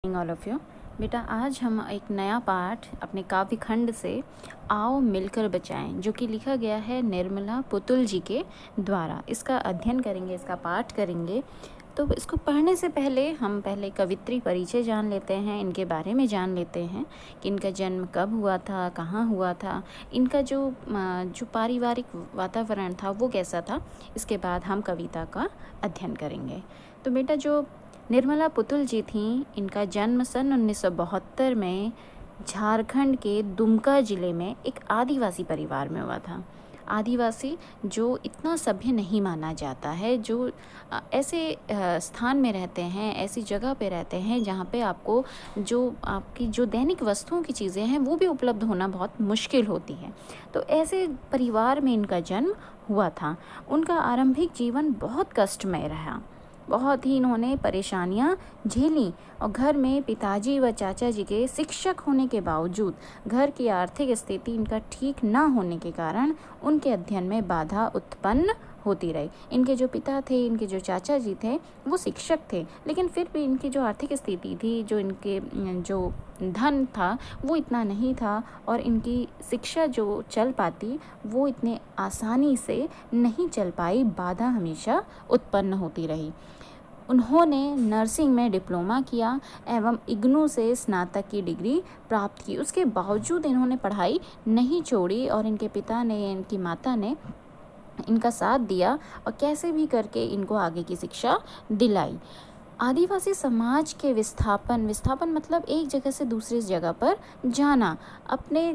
All of you. बेटा, आज हम एक नया पाठ अपने काव्य खंड से आओ मिलकर बचाएं, जो कि लिखा गया है निर्मला पुतुल जी के द्वारा। इसका अध्ययन करेंगे, इसका पाठ करेंगे। तो इसको पढ़ने से पहले हम पहले कवित्री परिचय जान लेते हैं, इनके बारे में जान लेते हैं कि इनका जन्म कब हुआ था, कहाँ हुआ था, इनका जो पारिवारिक वातावरण था वो कैसा था। इसके बाद हम कविता का अध्ययन करेंगे। तो बेटा, जो निर्मला पुतुल जी थीं, इनका जन्म सन 1972 में झारखंड के दुमका ज़िले में एक आदिवासी परिवार में हुआ था। आदिवासी जो इतना सभ्य नहीं माना जाता है, जो ऐसे स्थान में रहते हैं, ऐसी जगह पे रहते हैं जहाँ पे आपको आपकी जो दैनिक वस्तुओं की चीज़ें हैं वो भी उपलब्ध होना बहुत मुश्किल होती है। तो ऐसे परिवार में इनका जन्म हुआ था। उनका आरंभिक जीवन बहुत कष्टमय रहा। बहुत ही इन्होंने परेशानियां झेली और घर में पिताजी व चाचा जी के शिक्षक होने के बावजूद घर की आर्थिक स्थिति इनका ठीक न होने के कारण उनके अध्ययन में बाधा उत्पन्न होती रही। इनके जो पिता थे, इनके जो चाचा जी थे, वो शिक्षक थे, लेकिन फिर भी इनकी जो आर्थिक स्थिति थी, जो धन था वो इतना नहीं था और इनकी शिक्षा जो चल पाती वो इतने आसानी से नहीं चल पाई। बाधा हमेशा उत्पन्न होती रही। उन्होंने नर्सिंग में डिप्लोमा किया एवं इग्नू से स्नातक की डिग्री प्राप्त की। उसके बावजूद इन्होंने पढ़ाई नहीं छोड़ी और इनके पिता ने, इनकी माता ने इनका साथ दिया और कैसे भी करके इनको आगे की शिक्षा दिलाई। आदिवासी समाज के विस्थापन मतलब एक जगह से दूसरी जगह पर जाना, अपने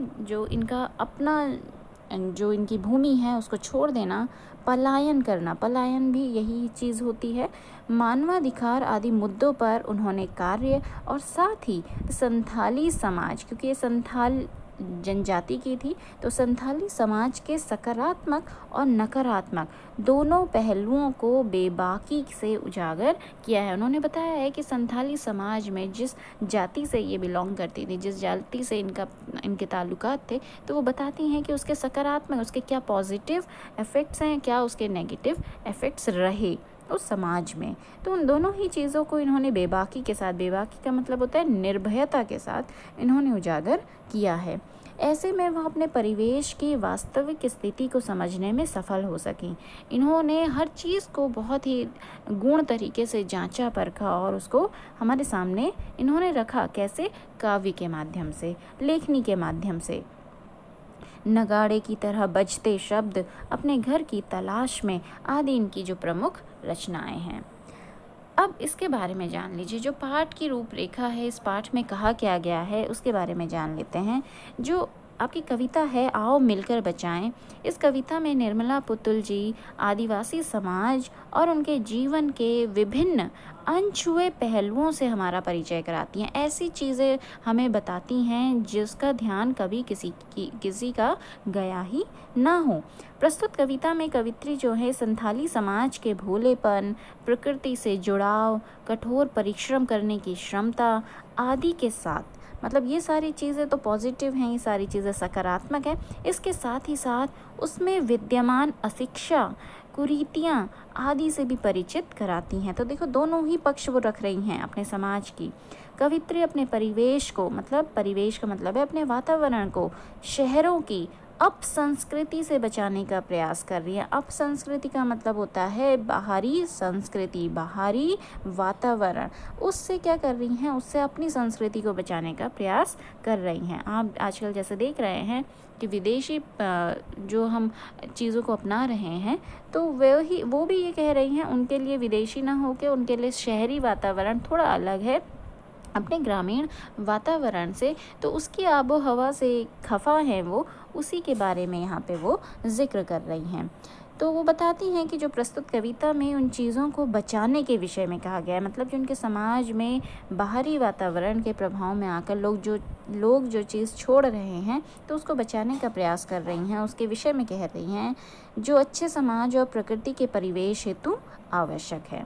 जो इनकी भूमि है उसको छोड़ देना, पलायन करना, पलायन भी यही चीज़ होती है। मानवाधिकार आदि मुद्दों पर उन्होंने कार्य और साथ ही संथाली समाज, क्योंकि ये संथाल जनजाति की थी, तो संथाली समाज के सकारात्मक और नकारात्मक दोनों पहलुओं को बेबाकी से उजागर किया है। उन्होंने बताया है कि संथाली समाज में जिस जाति से ये बिलोंग करती थी, जिस जाति से इनके ताल्लुकात थे, तो वो बताती हैं कि उसके सकारात्मक, उसके क्या पॉजिटिव इफ़ेक्ट्स हैं, क्या उसके नेगेटिव इफ़ेक्ट्स रहे उस समाज में। तो उन दोनों ही चीज़ों को इन्होंने बेबाकी के साथ, बेबाकी का मतलब होता है निर्भयता के साथ, इन्होंने उजागर किया है। ऐसे में वह अपने परिवेश की वास्तविक स्थिति को समझने में सफल हो सकें। इन्होंने हर चीज़ को बहुत ही गुण तरीके से जांचा परखा और उसको हमारे सामने इन्होंने रखा। कैसे? काव्य के माध्यम से, लेखनी के माध्यम से। नगाड़े की तरह बजते शब्द, अपने घर की तलाश में आदि इनकी जो प्रमुख रचनाएं हैं। अब इसके बारे में जान लीजिए, जो पाठ की रूपरेखा है, इस पाठ में कहा क्या गया है उसके बारे में जान लेते हैं। जो आपकी कविता है आओ मिलकर बचाएं, इस कविता में निर्मला पुतुल जी आदिवासी समाज और उनके जीवन के विभिन्न अनछुए पहलुओं से हमारा परिचय कराती हैं। ऐसी चीज़ें हमें बताती हैं जिसका ध्यान कभी किसी का गया ही ना हो। प्रस्तुत कविता में कवित्री जो है संथाली समाज के भोलेपन, प्रकृति से जुड़ाव, कठोर परिश्रम करने की क्षमता आदि के साथ, मतलब ये सारी चीज़ें तो पॉजिटिव हैं, ये सारी चीज़ें सकारात्मक हैं। इसके साथ ही साथ उसमें विद्यमान अशिक्षा, कुरीतियाँ आदि से भी परिचित कराती हैं। तो देखो, दोनों ही पक्ष वो रख रही हैं अपने समाज की। कवित्री अपने परिवेश को, मतलब परिवेश का मतलब है अपने वातावरण को, शहरों की अपसंस्कृति से बचाने का प्रयास कर रही है। अपसंस्कृति का मतलब होता है बाहरी संस्कृति, बाहरी वातावरण। उससे क्या कर रही हैं? उससे अपनी संस्कृति को बचाने का प्रयास कर रही हैं। आप आजकल जैसे देख रहे हैं कि विदेशी जो हम चीज़ों को अपना रहे हैं, तो वो भी ये कह रही हैं उनके लिए विदेशी ना होकर उनके लिए शहरी वातावरण थोड़ा अलग है अपने ग्रामीण वातावरण से। तो उसकी आबो हवा से खफा है वो, उसी के बारे में यहाँ पे वो जिक्र कर रही हैं। तो वो बताती हैं कि जो प्रस्तुत कविता में उन चीज़ों को बचाने के विषय में कहा गया है, मतलब जो उनके समाज में बाहरी वातावरण के प्रभाव में आकर लोग जो चीज़ छोड़ रहे हैं तो उसको बचाने का प्रयास कर रही हैं, उसके विषय में कह रही हैं, जो अच्छे समाज और प्रकृति के परिवेश हेतु आवश्यक है।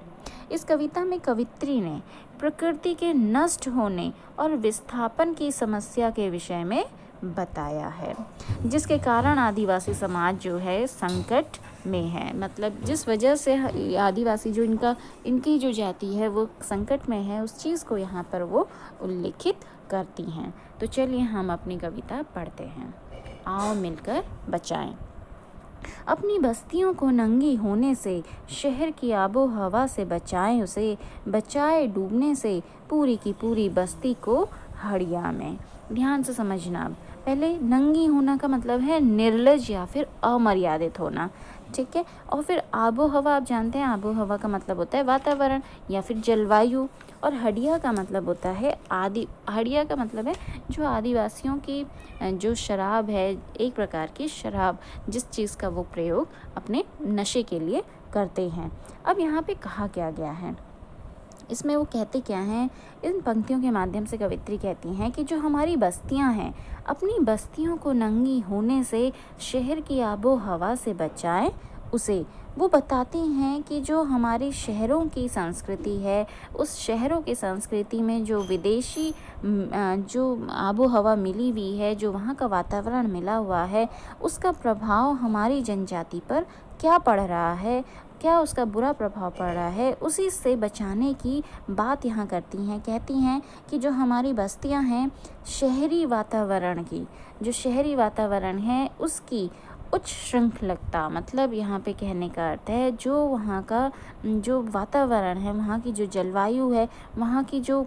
इस कविता में कवित्री ने प्रकृति के नष्ट होने और विस्थापन की समस्या के विषय में बताया है, जिसके कारण आदिवासी समाज जो है संकट में है। मतलब जिस वजह से आदिवासी जो इनकी जो जाति है वो संकट में है, उस चीज़ को यहाँ पर वो उल्लेखित करती हैं। तो चलिए हम अपनी कविता पढ़ते हैं। आओ मिलकर बचाएं। अपनी बस्तियों को नंगी होने से, शहर की आबो हवा से बचाएं उसे, बचाए डूबने से पूरी की पूरी बस्ती को हड़िया में। ध्यान से समझना। पहले नंगी होना का मतलब है निर्लज या फिर अमर्यादित होना, ठीक है। और फिर आबो हवा, आप जानते हैं आबो हवा का मतलब होता है वातावरण या फिर जलवायु। और हड़िया का मतलब होता है हड़िया का मतलब है जो आदिवासियों की जो शराब है, एक प्रकार की शराब, जिस चीज़ का वो प्रयोग अपने नशे के लिए करते हैं। अब यहाँ पे कहा क्या गया है, इसमें वो कहते क्या हैं, इन पंक्तियों के माध्यम से कवित्री कहती हैं कि जो हमारी बस्तियां हैं, अपनी बस्तियों को नंगी होने से, शहर की आबो हवा से बचाएं उसे। वो बताती हैं कि जो हमारे शहरों की संस्कृति है, उस शहरों की संस्कृति में जो विदेशी जो आबो हवा मिली हुई है, जो वहाँ का वातावरण मिला हुआ है, उसका प्रभाव हमारी जनजाति पर क्या पड़ रहा है, क्या उसका बुरा प्रभाव पड़ रहा है, उसी से बचाने की बात यहाँ करती हैं। कहती हैं कि जो हमारी बस्तियाँ हैं, शहरी वातावरण की, जो शहरी वातावरण है उसकी उच्च श्रृंखलता, मतलब यहाँ पे कहने का अर्थ है जो वहाँ का जो वातावरण है, वहाँ की जो जलवायु है, वहाँ की जो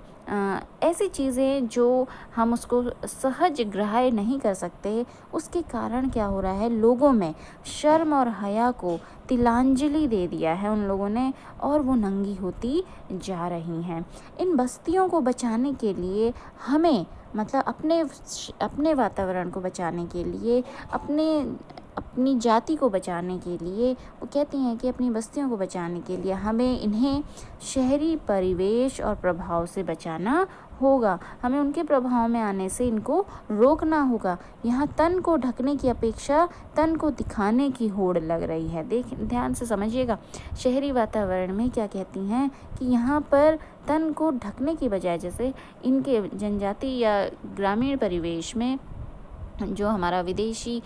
ऐसी चीज़ें जो हम उसको सहज ग्राह्य नहीं कर सकते, उसके कारण क्या हो रहा है, लोगों में शर्म और हया को तिलांजलि दे दिया है उन लोगों ने, और वो नंगी होती जा रही हैं। इन बस्तियों को बचाने के लिए हमें, मतलब अपने वातावरण को बचाने के लिए, अपनी जाति को बचाने के लिए, वो कहती हैं कि अपनी बस्तियों को बचाने के लिए हमें इन्हें शहरी परिवेश और प्रभाव से बचाना होगा। हमें उनके प्रभाव में आने से इनको रोकना होगा। यहाँ तन को ढकने की अपेक्षा तन को दिखाने की होड़ लग रही है। ध्यान से समझिएगा। शहरी वातावरण में क्या कहती हैं कि यहाँ पर तन को ढकने की बजाय, जैसे इनके जनजाति या ग्रामीण परिवेश में जो हमारा विदेशी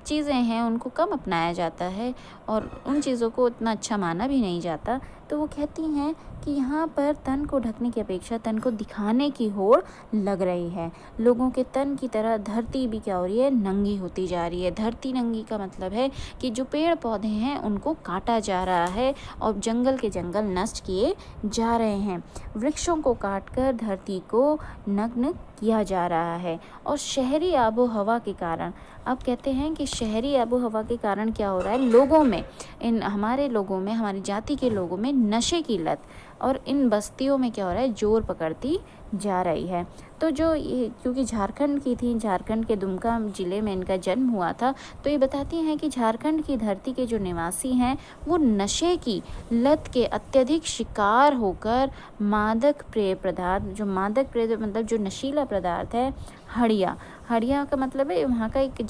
चीज़ें हैं उनको कम अपनाया जाता है और उन चीज़ों को उतना अच्छा माना भी नहीं जाता। तो वो कहती हैं कि यहाँ पर तन को ढकने की अपेक्षा तन को दिखाने की होड़ लग रही है। लोगों के तन की तरह धरती भी क्या हो रही है, नंगी होती जा रही है। धरती नंगी का मतलब है कि जो पेड़ पौधे हैं उनको काटा जा रहा है और जंगल के जंगल नष्ट किए जा रहे हैं। वृक्षों को काटकर धरती को नग्न किया जा रहा है। और शहरी आबो हवा के कारण, अब कहते हैं कि शहरी आबो हवा के कारण क्या हो रहा है, लोगों में, हमारे लोगों में, हमारी जाति के लोगों में नशे की लत और इन बस्तियों में क्या हो रहा है, जोर पकड़ती जा रही है। तो जो ये, क्योंकि झारखंड की थी, झारखंड के दुमका ज़िले में इनका जन्म हुआ था, तो ये बताती हैं कि झारखंड की धरती के जो निवासी हैं वो नशे की लत के अत्यधिक शिकार होकर मादक पेय पदार्थ, जो मादक पेय मतलब जो नशीला पदार्थ है, हड़िया का मतलब है वहाँ का एक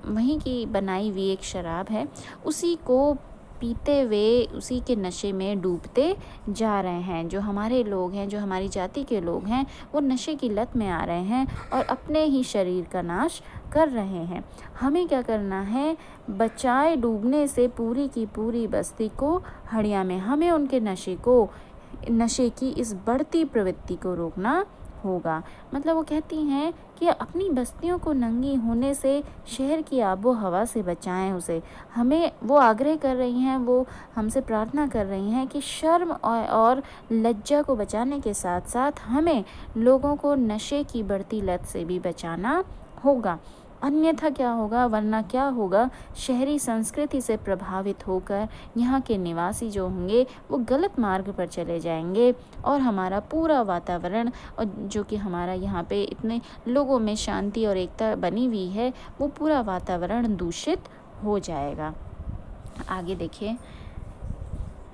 वहीं की बनाई हुई एक शराब है, उसी को पीते हुए उसी के नशे में डूबते जा रहे हैं। जो हमारे लोग हैं, जो हमारी जाति के लोग हैं, वो नशे की लत में आ रहे हैं और अपने ही शरीर का नाश कर रहे हैं। हमें क्या करना है, बचाए डूबने से पूरी की पूरी बस्ती को हड़िया में। हमें उनके नशे की इस बढ़ती प्रवृत्ति को रोकना होगा। मतलब वो कहती हैं कि अपनी बस्तियों को नंगी होने से शहर की आबो हवा से बचाएं उसे। हमें वो आग्रह कर रही हैं, वो हमसे प्रार्थना कर रही हैं कि शर्म और लज्जा को बचाने के साथ साथ हमें लोगों को नशे की बढ़ती लत से भी बचाना होगा। अन्यथा क्या होगा, वरना क्या होगा, शहरी संस्कृति से प्रभावित होकर यहाँ के निवासी जो होंगे वो गलत मार्ग पर चले जाएंगे और हमारा पूरा वातावरण, और जो कि हमारा यहाँ पे इतने लोगों में शांति और एकता बनी हुई है, वो पूरा वातावरण दूषित हो जाएगा। आगे देखिए।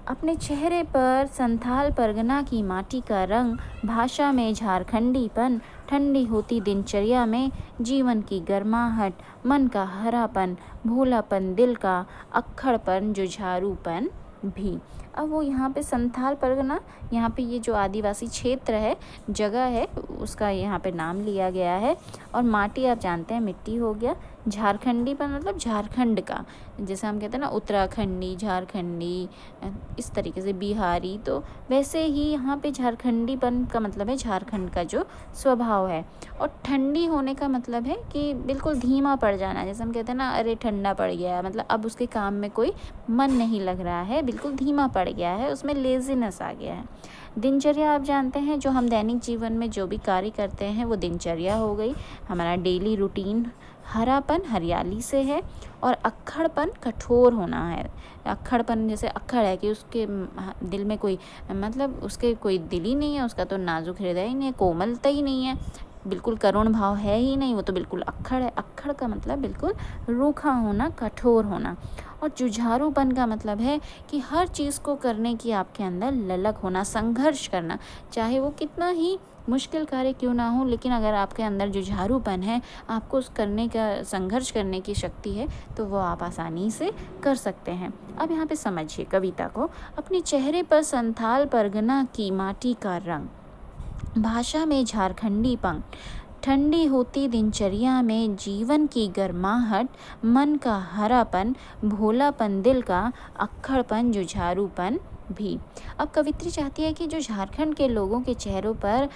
अपने चेहरे पर संथाल परगना की माटी का रंग, भाषा में झारखंडीपन, ठंडी होती दिनचर्या में जीवन की गर्माहट, मन का हरापन, भोलापन, दिल का अक्खड़पन, जुझारूपन भी। अब वो यहाँ पे संथाल परगना, यहाँ पे ये जो आदिवासी क्षेत्र है, जगह है, उसका यहाँ पे नाम लिया गया है। और माटी आप जानते हैं मिट्टी हो गया। झारखंडी पर मतलब झारखंड का, जैसे हम कहते हैं ना उत्तराखंडी, झारखंडी, इस तरीके से बिहारी, तो वैसे ही यहाँ पे झारखंडीपन का मतलब है झारखंड का जो स्वभाव है। और ठंडी होने का मतलब है कि बिल्कुल धीमा पड़ जाना, जैसे हम कहते हैं ना अरे ठंडा पड़ गया, मतलब अब उसके काम में कोई मन नहीं लग रहा है, बिल्कुल धीमा पड़ गया है, उसमें लेज़ीनेस आ गया है। दिनचर्या आप जानते हैं, जो हम दैनिक जीवन में जो भी कार्य करते हैं वो दिनचर्या हो गई। हमारा डेली रूटीन हरापन हरियाली से है, और अक्खड़पन कठोर होना है। अक्खड़पन जैसे अक्खड़ है कि उसके दिल में कोई, मतलब उसके कोई दिल ही नहीं है, उसका तो नाजुक हृदय ही नहीं है, कोमलता ही नहीं है, बिल्कुल करुण भाव है ही नहीं, वो तो बिल्कुल अक्खड़ है। अक्खड़ का मतलब बिल्कुल रूखा होना, कठोर होना। और जुझारूपन का मतलब है कि हर चीज़ को करने की आपके अंदर ललक होना, संघर्ष करना, चाहे वो कितना ही मुश्किल कार्य क्यों ना हो, लेकिन अगर आपके अंदर जुझारूपन है, आपको उस करने का, संघर्ष करने की शक्ति है, तो वो आप आसानी से कर सकते हैं। अब यहाँ पे समझिए कविता को। अपने चेहरे पर संथाल परगना की माटी का रंग, भाषा में झारखंडी पंख, ठंडी होती दिनचर्या में जीवन की गर्माहट, मन का हरापन, भोलापन दिल का, अक्खड़पन, जुझारूपन भी। अब कवित्री चाहती है कि जो झारखंड के लोगों के चेहरों पर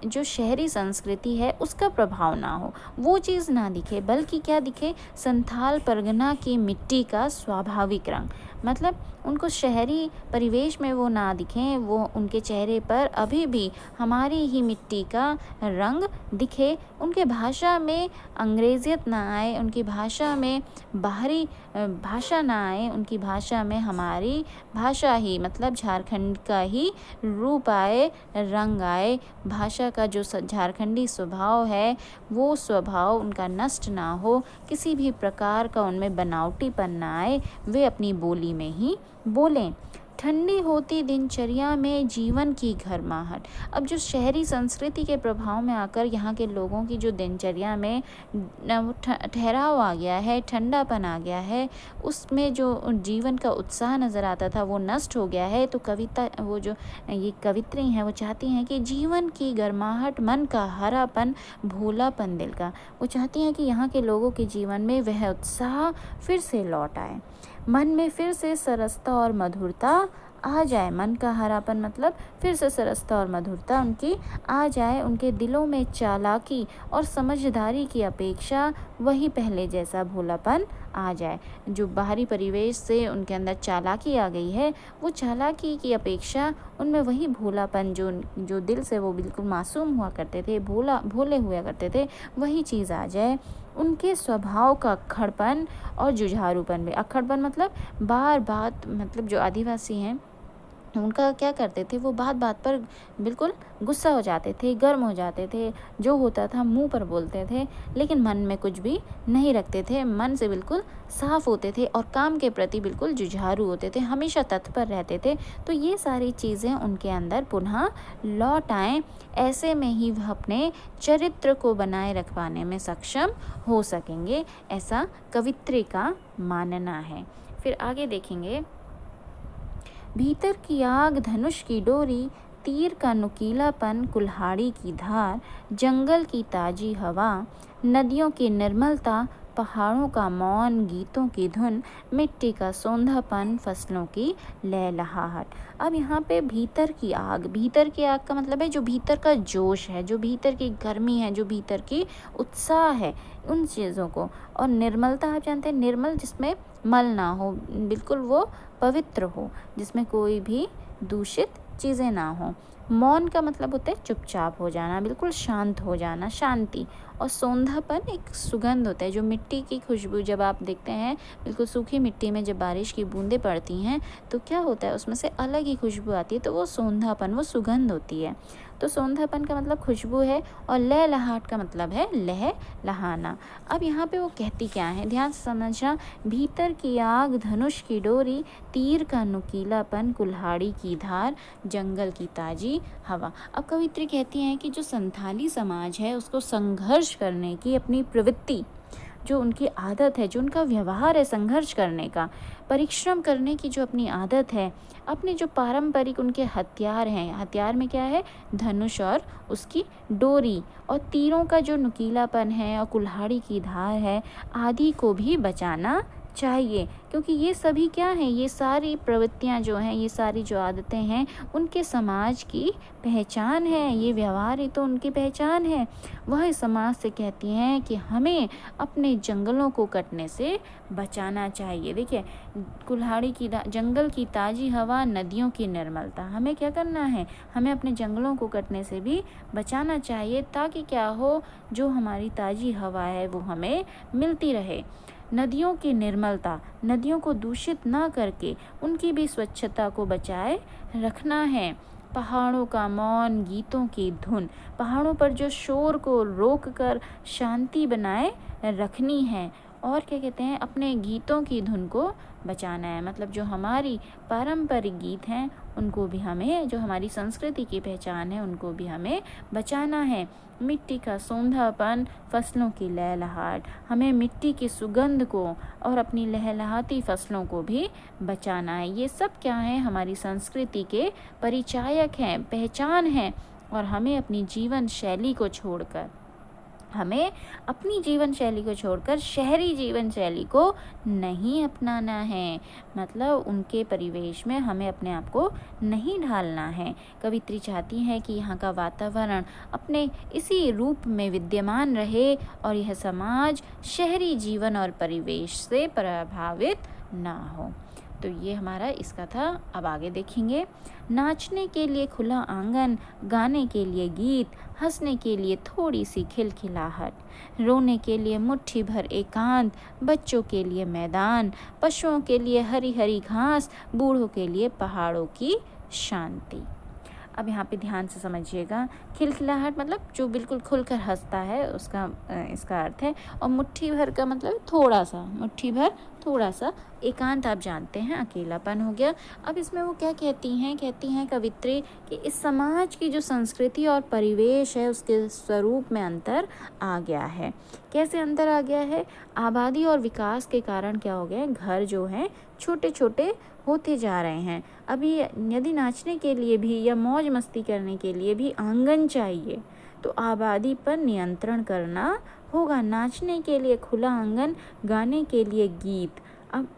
जो शहरी संस्कृति है उसका प्रभाव ना हो, वो चीज़ ना दिखे, बल्कि क्या दिखे, संथाल परगना की मिट्टी का स्वाभाविक रंग। मतलब उनको शहरी परिवेश में वो ना दिखें, वो उनके चेहरे पर अभी भी हमारी ही मिट्टी का रंग दिखे। उनके भाषा में अंग्रेजियत ना आए, उनकी भाषा में बाहरी भाषा ना आए, उनकी भाषा में हमारी भाषा ही, मतलब झारखंड का ही रूप आए, रंग आए। भाषा का जो झारखंडी स्वभाव है, वो स्वभाव उनका नष्ट ना हो, किसी भी प्रकार का उनमें बनावटीपन ना आए, वे अपनी बोली में ही बोलें। ठंडी होती दिनचर्या में जीवन की गर्माहट। अब जो शहरी संस्कृति के प्रभाव में आकर यहाँ के लोगों की जो दिनचर्या में ठहराव आ गया है, ठंडापन आ गया है, उसमें जो जीवन का उत्साह नज़र आता था वो नष्ट हो गया है। तो कविता, वो जो ये कवित्री हैं, वो चाहती हैं कि जीवन की गर्माहट, मन का हरापन, भोलापन दिल का, वो चाहती हैं कि यहाँ के लोगों के जीवन में वह उत्साह फिर से लौट आए, मन में फिर से सरसता और मधुरता आ जाए। मन का हरापन मतलब फिर से सरसता और मधुरता उनकी आ जाए, उनके दिलों में चालाकी और समझदारी की अपेक्षा वही पहले जैसा भोलापन आ जाए। जो बाहरी परिवेश से उनके अंदर चालाकी आ गई है, वो चालाकी की अपेक्षा उनमें वही भोलापन, जो दिल से वो बिल्कुल मासूम हुआ करते थे, भोले हुआ करते थे, वही चीज़ आ जाए। उनके स्वभाव का अक्खड़पन और जुझारूपन भी। अक्खड़पन मतलब बार बात, मतलब जो आदिवासी हैं उनका क्या करते थे, वो बात बात पर बिल्कुल गुस्सा हो जाते थे, गर्म हो जाते थे, जो होता था मुंह पर बोलते थे, लेकिन मन में कुछ भी नहीं रखते थे, मन से बिल्कुल साफ होते थे और काम के प्रति बिल्कुल जुझारू होते थे, हमेशा तत्पर रहते थे। तो ये सारी चीज़ें उनके अंदर पुनः लौट आएँ, ऐसे में ही वह अपने चरित्र को बनाए रख पाने में सक्षम हो सकेंगे, ऐसा कवित्री का मानना है। फिर आगे देखेंगे। भीतर की आग, धनुष की डोरी, तीर का नुकीलापन, कुल्हाड़ी की धार, जंगल की ताजी हवा, नदियों की निर्मलता, पहाड़ों का मौन, गीतों की धुन, मिट्टी का सौंधापन, फसलों की लहलहाहट। अब यहाँ पे भीतर की आग, भीतर की आग का मतलब है जो भीतर का जोश है, जो भीतर की गर्मी है, जो भीतर की उत्साह है, उन चीज़ों को। और निर्मलता आप जानते हैं, निर्मल जिसमें मल ना हो, बिल्कुल वो पवित्र हो, जिसमें कोई भी दूषित चीज़ें ना हो। मौन का मतलब होता है चुपचाप हो जाना, बिल्कुल शांत हो जाना, शांति। और सौंधापन एक सुगंध होता है, जो मिट्टी की खुशबू, जब आप देखते हैं बिल्कुल सूखी मिट्टी में जब बारिश की बूंदें पड़ती हैं तो क्या होता है, उसमें से अलग ही खुशबू आती है, तो वो सौंधापन, वो सुगंध होती है। तो सौंधापन का मतलब खुशबू है, और लहलहाट का मतलब है लह लहाना। अब यहाँ पे वो कहती क्या है, ध्यान से समझना। भीतर की आग, धनुष की डोरी, तीर का नुकीलापन, कुल्हाड़ी की धार, जंगल की ताजी हवा। अब कवित्री कहती हैं कि जो संथाली समाज है उसको संघर्ष करने की अपनी प्रवृत्ति जो उनकी आदत है, जो उनका व्यवहार है संघर्ष करने का, परिश्रम करने की जो अपनी आदत है, अपने जो पारंपरिक उनके हथियार हैं, हथियार में क्या है, धनुष और उसकी डोरी और तीरों का जो नुकीलापन है और कुल्हाड़ी की धार है आदि को भी बचाना चाहिए। क्योंकि ये सभी क्या हैं, ये सारी प्रवृत्तियाँ जो हैं, ये सारी जो आदतें हैं, उनके समाज की पहचान है। ये व्यवहार ही तो उनकी पहचान है। वह इस समाज से कहती हैं कि हमें अपने जंगलों को कटने से बचाना चाहिए। देखिए, कुल्हाड़ी की जंगल की ताज़ी हवा, नदियों की निर्मलता, हमें क्या करना है, हमें अपने जंगलों को कटने से भी बचाना चाहिए, ताकि क्या हो, जो हमारी ताज़ी हवा है वो हमें मिलती रहे। नदियों की निर्मलता, नदियों को दूषित ना करके उनकी भी स्वच्छता को बचाए रखना है। पहाड़ों का मौन, गीतों की धुन, पहाड़ों पर जो शोर को रोककर शांति बनाए रखनी है। और क्या कहते हैं, अपने गीतों की धुन को बचाना है। मतलब जो हमारी पारंपरिक गीत हैं उनको भी हमें, जो हमारी संस्कृति की पहचान है उनको भी हमें बचाना है। मिट्टी का सौंधापन, फसलों की लहलहाट, हमें मिट्टी की सुगंध को और अपनी लहलहाती फसलों को भी बचाना है। ये सब क्या है, हमारी संस्कृति के परिचायक हैं, पहचान है। और हमें अपनी जीवन शैली को छोड़कर, हमें अपनी जीवन शैली को छोड़कर शहरी जीवन शैली को नहीं अपनाना है। मतलब उनके परिवेश में हमें अपने आप को नहीं ढालना है। कवित्री चाहती है कि यहाँ का वातावरण अपने इसी रूप में विद्यमान रहे और यह समाज शहरी जीवन और परिवेश से प्रभावित ना हो। तो ये हमारा इसका था। अब आगे देखेंगे। नाचने के लिए खुला आंगन, गाने के लिए गीत, हंसने के लिए थोड़ी सी खिलखिलाहट, रोने के लिए मुट्ठी भर एकांत, बच्चों के लिए मैदान, पशुओं के लिए हरी हरी घास, बूढ़ों के लिए पहाड़ों की शांति। अब यहाँ पे ध्यान से समझिएगा। खिलखिलाहट मतलब जो बिल्कुल खुलकर हंसता है, उसका इसका अर्थ है। और मुट्ठी भर का मतलब थोड़ा सा, मुट्ठी भर थोड़ा सा। एकांत आप जानते हैं, अकेलापन हो गया। अब इसमें वो क्या कहती हैं कवित्री कि इस समाज की जो संस्कृति और परिवेश है उसके स्वरूप में अंतर आ गया है। कैसे अंतर आ गया है? आबादी और विकास के कारण क्या हो गया है, घर जो हैं छोटे छोटे होते जा रहे हैं। अभी यदि नाचने के लिए भी या मौज मस्ती करने के लिए भी आंगन चाहिए तो आबादी पर नियंत्रण करना होगा। नाचने के लिए खुला आंगन, गाने के लिए गीत। अब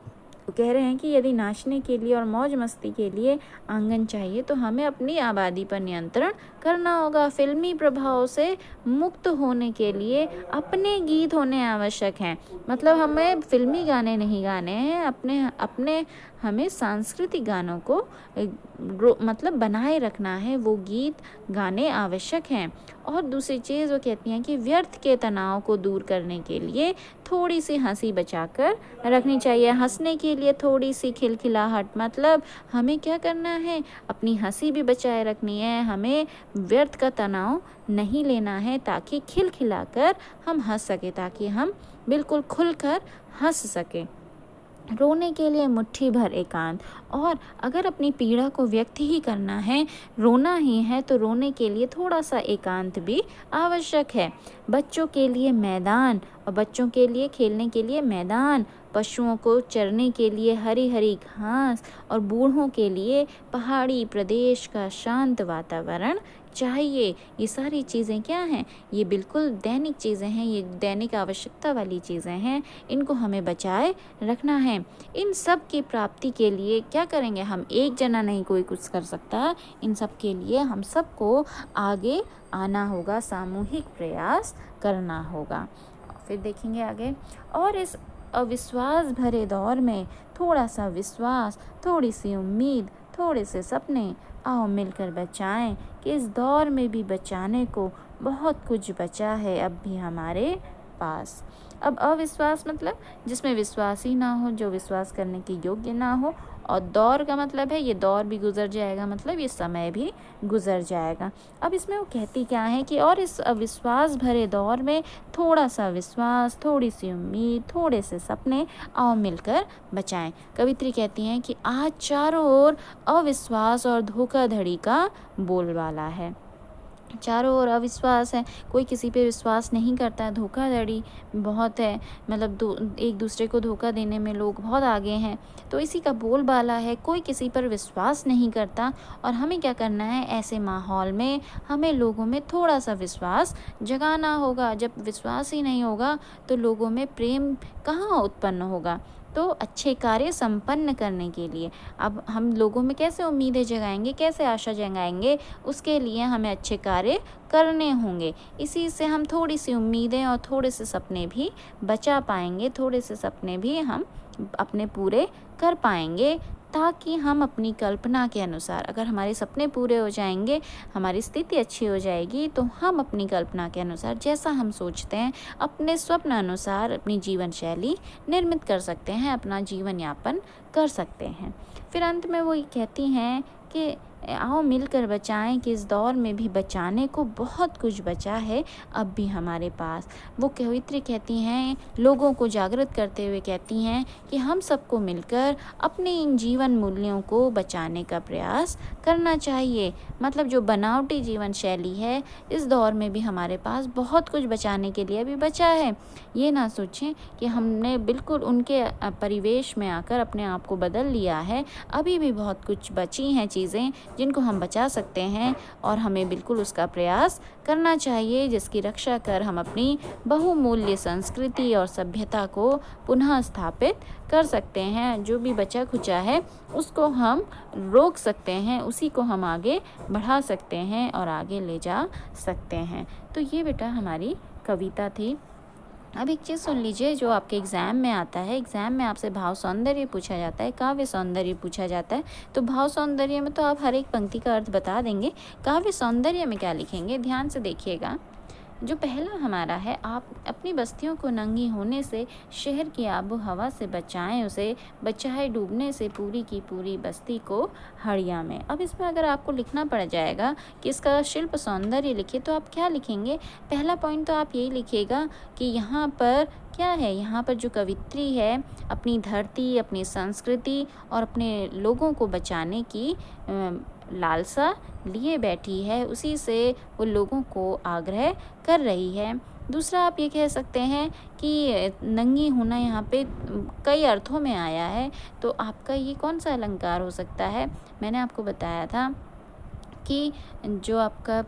कह रहे हैं कि यदि नाचने के लिए और मौज मस्ती के लिए आंगन चाहिए तो हमें अपनी आबादी पर नियंत्रण करना होगा। फिल्मी प्रभाव से मुक्त होने के लिए अपने गीत होने आवश्यक हैं। मतलब हमें फिल्मी गाने नहीं गाने हैं, अपने हमें सांस्कृतिक गानों को मतलब बनाए रखना है, वो गीत गाने आवश्यक हैं। और दूसरी चीज़ वो कहती हैं कि व्यर्थ के तनाव को दूर करने के लिए थोड़ी सी हंसी बचाकर रखनी चाहिए। हंसने के लिए थोड़ी सी खिलखिलाहट, मतलब हमें क्या करना है, अपनी हंसी भी बचाए रखनी है। हमें व्यर्थ का तनाव नहीं लेना है ताकि खिलखिलाकर हम हंस सके, ताकि हम बिल्कुल खुलकर हंस सके। रोने के लिए मुट्ठी भर एकांत। और अगर अपनी पीड़ा को व्यक्त ही करना है, रोना ही है, तो रोने के लिए थोड़ा सा एकांत भी आवश्यक है। बच्चों के लिए मैदान, और बच्चों के लिए खेलने के लिए मैदान, पशुओं को चरने के लिए हरी हरी घास, और बूढ़ों के लिए पहाड़ी प्रदेश का शांत वातावरण चाहिए। ये सारी चीज़ें क्या हैं, ये बिल्कुल दैनिक चीज़ें हैं, ये दैनिक आवश्यकता वाली चीज़ें हैं। इनको हमें बचाए रखना है। इन सब की प्राप्ति के लिए क्या करेंगे हम? एक जना नहीं कोई कुछ कर सकता। इन सब के लिए हम सबको आगे आना होगा, सामूहिक प्रयास करना होगा। फिर देखेंगे आगे। और इस अविश्वास भरे दौर में थोड़ा सा विश्वास, थोड़ी सी उम्मीद, थोड़े से सपने, आओ मिलकर बचाएं कि इस दौर में भी बचाने को बहुत कुछ बचा है अब भी हमारे पास। अब अविश्वास मतलब जिसमें विश्वास ही ना हो, जो विश्वास करने के योग्य ना हो। और दौर का मतलब है ये दौर भी गुजर जाएगा, मतलब ये समय भी गुजर जाएगा। अब इसमें वो कहती क्या है कि और इस अविश्वास भरे दौर में थोड़ा सा विश्वास, थोड़ी सी उम्मीद, थोड़े से सपने, आओ मिलकर बचाएं। कवित्री कहती हैं कि आज चारों ओर अविश्वास और धोखाधड़ी का बोलबाला है। चारों ओर अविश्वास है, कोई किसी पे विश्वास नहीं करता है, धोखाधड़ी बहुत है, मतलब एक दूसरे को धोखा देने में लोग बहुत आगे हैं। तो इसी का बोलबाला है, कोई किसी पर विश्वास नहीं करता। और हमें क्या करना है, ऐसे माहौल में हमें लोगों में थोड़ा सा विश्वास जगाना होगा। जब विश्वास ही नहीं होगा तो लोगों में प्रेम कहाँ उत्पन्न होगा। तो अच्छे कार्य संपन्न करने के लिए अब हम लोगों में कैसे उम्मीदें जगाएंगे, कैसे आशा जगाएंगे, उसके लिए हमें अच्छे कार्य करने होंगे। इसी से हम थोड़ी सी उम्मीदें और थोड़े से सपने भी बचा पाएंगे, थोड़े से सपने भी हम अपने पूरे कर पाएंगे, ताकि हम अपनी कल्पना के अनुसार, अगर हमारे सपने पूरे हो जाएंगे, हमारी स्थिति अच्छी हो जाएगी, तो हम अपनी कल्पना के अनुसार जैसा हम सोचते हैं, अपने स्वप्न अनुसार अपनी जीवन शैली निर्मित कर सकते हैं, अपना जीवन यापन कर सकते हैं। फिर अंत में वो ये कहती हैं कि आओ मिलकर बचाएं, कि इस दौर में भी बचाने को बहुत कुछ बचा है अब भी हमारे पास। वो कवित्री कहती हैं, लोगों को जागृत करते हुए कहती हैं कि हम सबको मिलकर अपने इन जीवन मूल्यों को बचाने का प्रयास करना चाहिए। मतलब जो बनावटी जीवन शैली है, इस दौर में भी हमारे पास बहुत कुछ बचाने के लिए भी बचा है। ये ना सोचें कि हमने बिल्कुल उनके परिवेश में आकर अपने आप को बदल लिया है। अभी भी बहुत कुछ बची हैं चीज़ें जिनको हम बचा सकते हैं, और हमें बिल्कुल उसका प्रयास करना चाहिए, जिसकी रक्षा कर हम अपनी बहुमूल्य संस्कृति और सभ्यता को पुनः स्थापित कर सकते हैं। जो भी बचा खुचा है उसको हम रोक सकते हैं, उसी को हम आगे बढ़ा सकते हैं और आगे ले जा सकते हैं। तो ये बेटा हमारी कविता थी। अब एक चीज़ सुन लीजिए, जो आपके एग्ज़ाम में आता है, एग्ज़ाम में आपसे भाव सौंदर्य पूछा जाता है, काव्य सौंदर्य पूछा जाता है। तो भाव सौंदर्य में तो आप हर एक पंक्ति का अर्थ बता देंगे, काव्य सौंदर्य में क्या लिखेंगे, ध्यान से देखिएगा। जो पहला हमारा है, आप अपनी बस्तियों को नंगी होने से, शहर की आबो हवा से बचाएं उसे, बचाए डूबने से पूरी की पूरी बस्ती को हड़िया में। अब इसमें अगर आपको लिखना पड़ जाएगा कि इसका शिल्प सौंदर्य लिखे, तो आप क्या लिखेंगे। पहला पॉइंट तो आप यही लिखिएगा कि यहाँ पर क्या है, यहाँ पर जो कवित्री है अपनी धरती, अपनी संस्कृति और अपने लोगों को बचाने की लालसा लिए बैठी है, उसी से वो लोगों को आग्रह कर रही है। दूसरा आप ये कह सकते हैं कि नंगी होना यहाँ पे कई अर्थों में आया है, तो आपका ये कौन सा अलंकार हो सकता है। मैंने आपको बताया था कि जो आपका